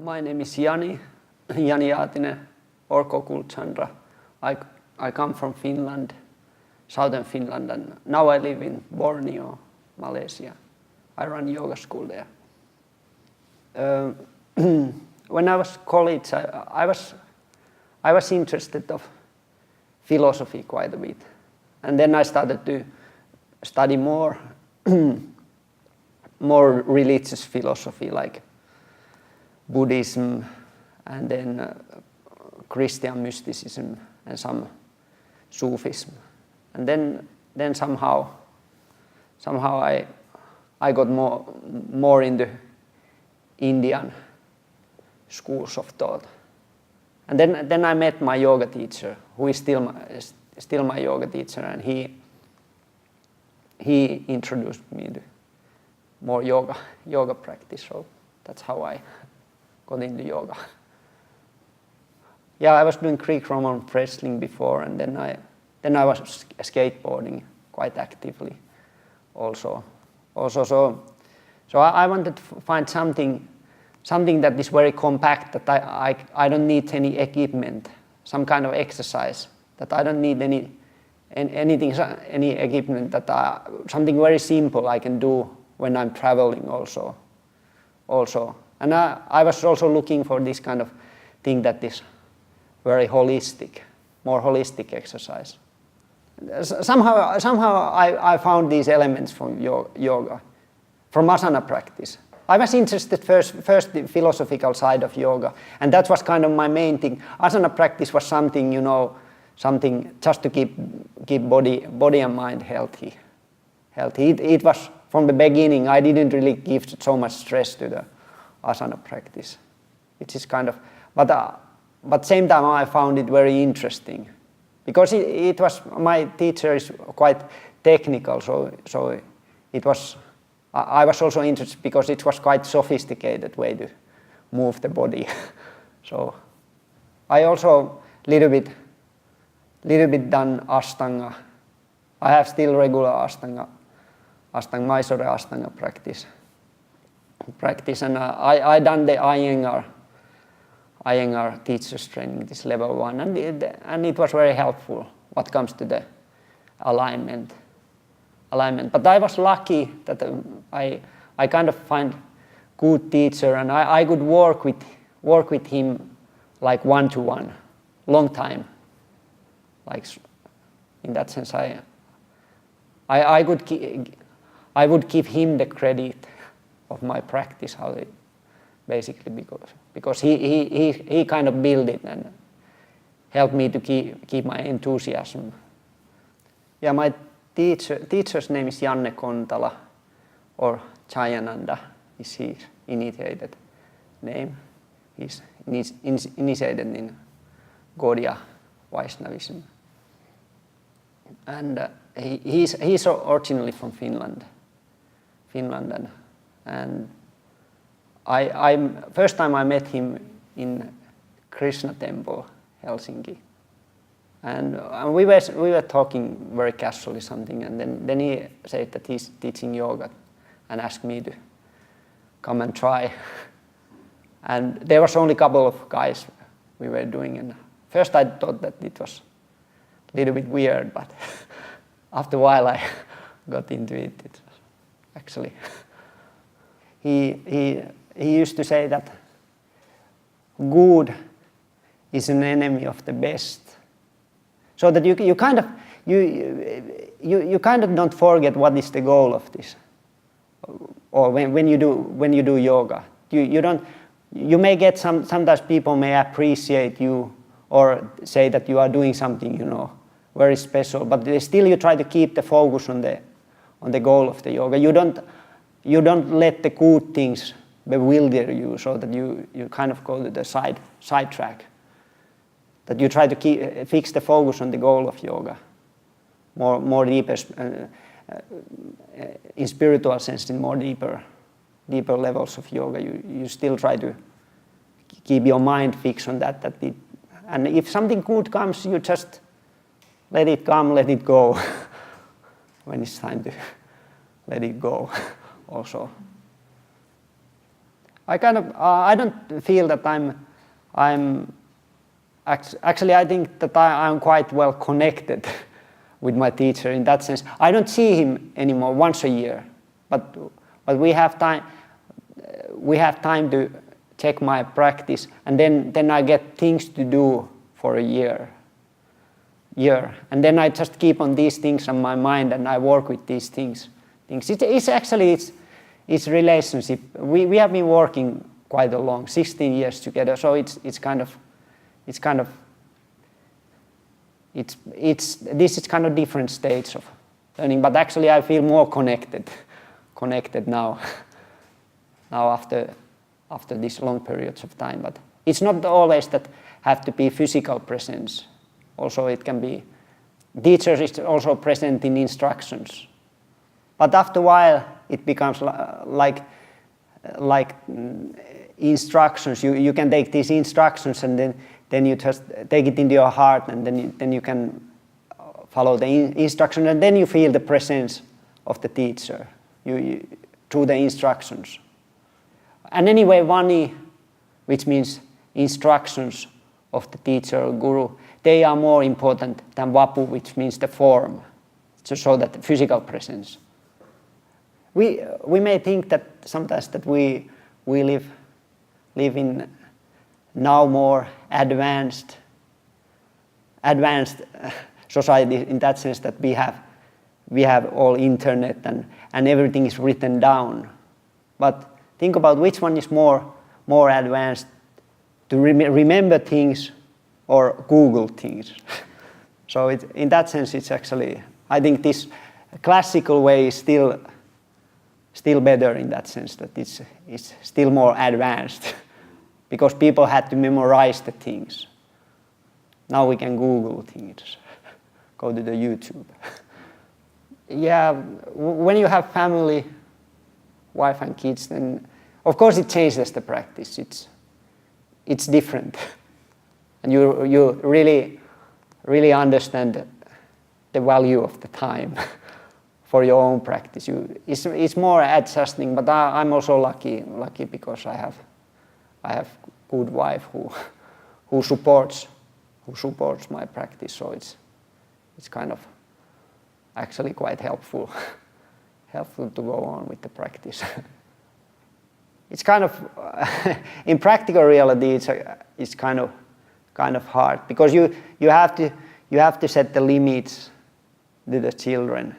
My name is Jani Jaatinen or Gokul Chandra. I come from Finland, southern Finland, and now I live in Borneo, Malaysia. I run yoga school there. When I was college, I was interested of philosophy quite a bit, and then I started to study more religious philosophy like Buddhism and then Christian mysticism and some Sufism, and then somehow I got more into Indian schools of thought, and then I met my yoga teacher, who is still my yoga teacher, and he introduced me to more yoga practice. So that's how I got into yoga. Yeah, I was doing Greek-Roman wrestling before, and then I was skateboarding quite actively also. So I wanted to find something that is very compact, that I don't need any equipment, some kind of exercise, that I don't need any equipment, that something very simple I can do when I'm traveling also. And I was also looking for this kind of thing that is very holistic, more holistic exercise. Somehow I found these elements from yoga, from asana practice. I was interested first the philosophical side of yoga, and that was kind of my main thing. Asana practice was something, something just to keep body and mind healthy. It was from the beginning. I didn't really give so much stress to the asana practice. It is kind of, but same time I found it very interesting, because it was, my teacher is quite technical, so it was. I was also interested because it was quite sophisticated way to move the body. So I also little bit done Ashtanga. I have still regular Ashtanga Mysore Ashtanga practice, and I done the Iyengar teachers training, this level 1, and it was very helpful what comes to the alignment. But I was lucky that I kind of find good teacher, and I could work with him like one-to-one, long time. Like in that sense, I would give him the credit of my practice, how it basically, because he kind of built it and helped me to keep my enthusiasm. Yeah, my teacher's name is Janne Kontala, or Chayananda is his initiated name. He's initiated in Gaudiya Vaishnavism, and he's originally from Finland, and I first time I met him in Krishna Temple, Helsinki. And we were talking very casually something, and then he said that he's teaching yoga and asked me to come and try. And there was only a couple of guys we were doing, and first I thought that it was a little bit weird, but after a while I got into it. It was actually, he used to say that good is an enemy of the best. So that you kind of don't forget what is the goal of this, or when you do yoga, you may get sometimes people may appreciate you or say that you are doing something very special, but still you try to keep the focus on the goal of the yoga. You don't let the good things bewilder you, so that you kind of go to the side track. That you try to fix the focus on the goal of yoga, more deeper, in spiritual sense, in more deeper levels of yoga. You still try to keep your mind fixed on that. And if something good comes, you just let it come, let it go. When it's time to let it go, also. I don't feel that actually I think that I'm quite well connected with my teacher in that sense. I don't see him anymore once a year, but we have time to check my practice, and then I get things to do for a year, and then I just keep on these things on my mind, and I work with these things. It's actually relationship. We have been working quite a long, 16 years together. So this is kind of different stage of learning. But actually, I feel more connected now after these long periods of time. But it's not always that have to be physical presence. Also, it can be teachers is also present in instructions. But after a while, it becomes like instructions. You can take these instructions and then you just take it into your heart, and then you can follow the instruction, and then you feel the presence of the teacher through the instructions. And anyway, Vani, which means instructions of the teacher or guru, they are more important than Vapu, which means the form, to show that the physical presence. We may think that sometimes that we live in now more advanced society in that sense that we have all internet and everything is written down. But think about which one is more advanced, to remember things or Google things. So in that sense, it's actually, I think this classical way is still better in that sense, that it's still more advanced because people had to memorize the things. Now we can Google things, go to the YouTube. Yeah, when you have family, wife and kids, then of course it changes the practice. It's different, and you really understand the value of the time for your own practice. It's more adjusting, but I'm also lucky because I have good wife who supports my practice. So it's kind of actually quite helpful to go on with the practice. It's kind of in practical reality it's kind of hard because you have to set the limits to the children.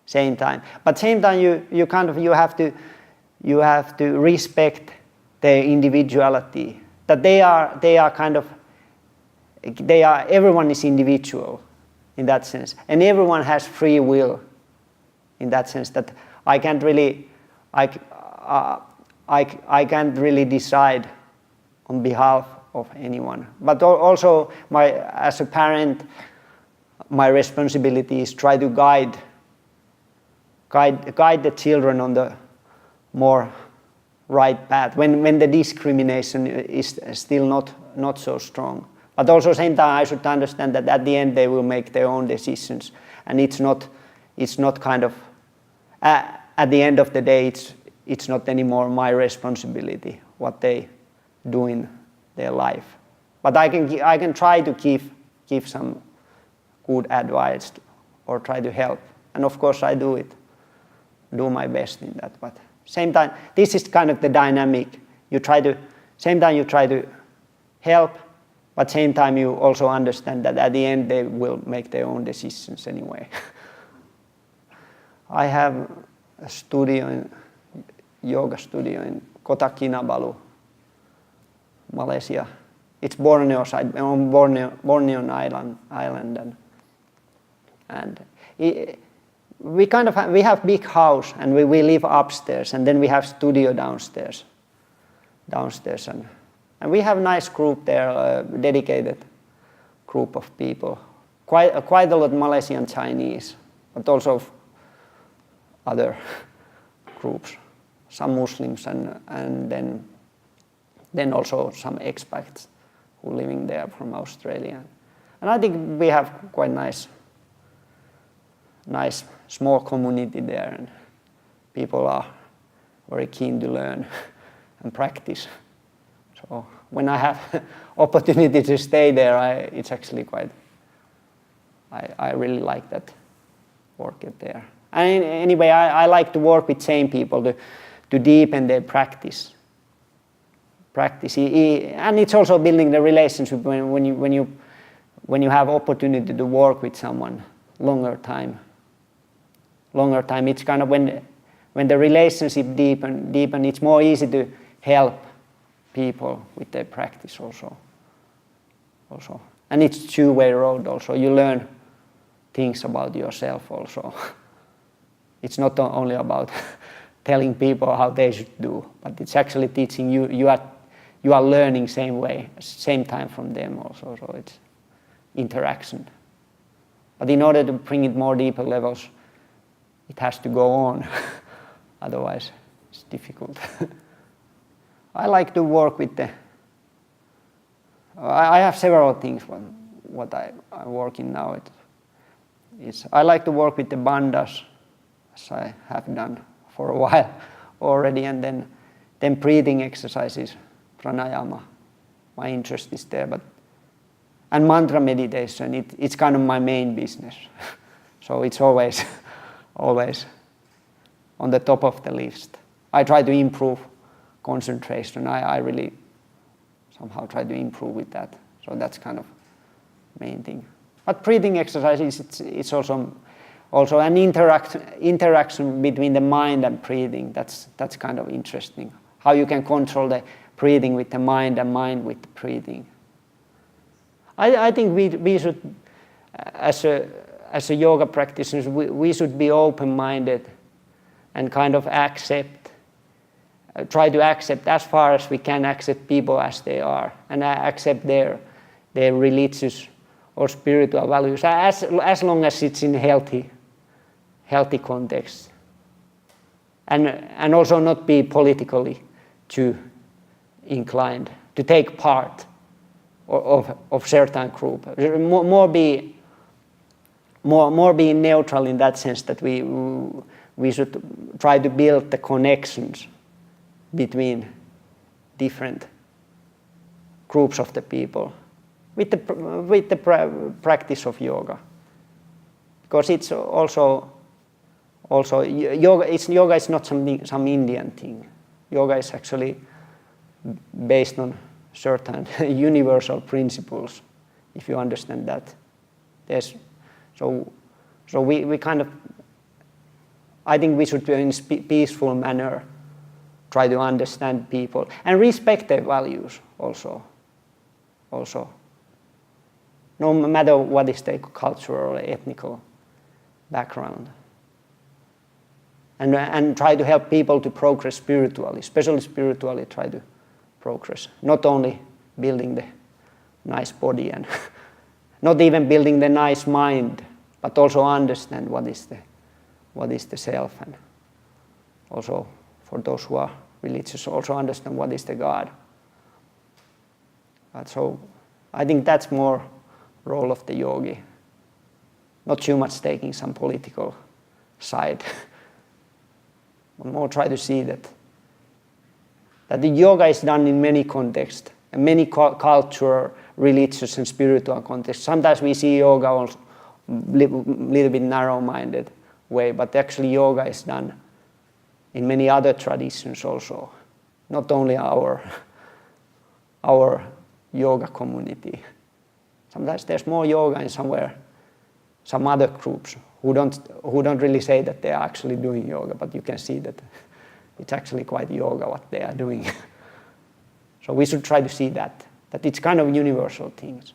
Same time, but same time you have to respect their individuality. That everyone is individual in that sense, and everyone has free will in that sense. That I can't really decide on behalf of anyone. But also as a parent, my responsibility is try to guide the children on the more right path when the discrimination is still not so strong. But also same time I should understand that at the end they will make their own decisions, and it's not kind of at the end of the day it's not anymore my responsibility what they do in their life. But I can try to give some good advice or try to help, and of course I do my best in that. But same time, this is kind of the dynamic. You try to help, but same time you also understand that at the end they will make their own decisions anyway. I have a yoga studio in Kota Kinabalu, Malaysia. It's Borneo side, on Borneo island, and we have big house, and we live upstairs, and then we have studio downstairs, and we have a nice group there, a dedicated group of people, quite a lot Malaysian Chinese, but also other groups, some Muslims, and then also some expats who living there from Australia, and I think we have quite nice small community there, and people are very keen to learn and practice. So when I have opportunity to stay there, it's actually quite, I really like that work there. And anyway, I like to work with same people to deepen their practice. And it's also building the relationship when you have opportunity to work with someone longer time. It's kind of when the relationship deepen, it's more easy to help people with their practice also. And it's two-way road also. You learn things about yourself also. It's not only about telling people how they should do, but it's actually teaching you. You are learning same time from them also. So it's interaction. But in order to bring it more deeper levels, it has to go on. Otherwise, it's difficult. I like to work with I have several things what I'm working now. I like to work with the bandhas, as I have done for a while already, and then breathing exercises, pranayama. My interest is there, and mantra meditation. It's kind of my main business, so it's always on the top of the list. I try to improve concentration. I really somehow try to improve with that. So that's kind of main thing. But breathing exercises, it's also an interaction between the mind and breathing. That's kind of interesting. How you can control the breathing with the mind and mind with the breathing. I think we should, as a yoga practitioners, we should be open-minded and kind of try to accept as far as we can accept people as they are, and accept their religious or spiritual values as long as it's in healthy context, and also not be politically too inclined to take part of certain group. More being neutral in that sense, that we should try to build the connections between different groups of the people with the practice of yoga, because it's also yoga is not some Indian thing. Yoga is actually based on certain universal principles, if you understand that. So we kind of, I think we should, in a peaceful manner, try to understand people and respect their values also. No matter what is their cultural or ethnical background. And try to help people to progress spiritually, especially spiritually try to progress. Not only building the nice body and not even building the nice mind, but also understand what is the self, and also for those who are religious, also understand what is the God. But so I think that's more role of the yogi, not too much taking some political side, but more try to see that the yoga is done in many contexts, and many cultural, religious and spiritual contexts. Sometimes we see yoga also little bit narrow-minded way, but actually yoga is done in many other traditions also, not only our yoga community. Sometimes there's more yoga in some other groups who don't really say that they are actually doing yoga, but you can see that it's actually quite yoga what they are doing. So we should try to see that it's kind of universal things.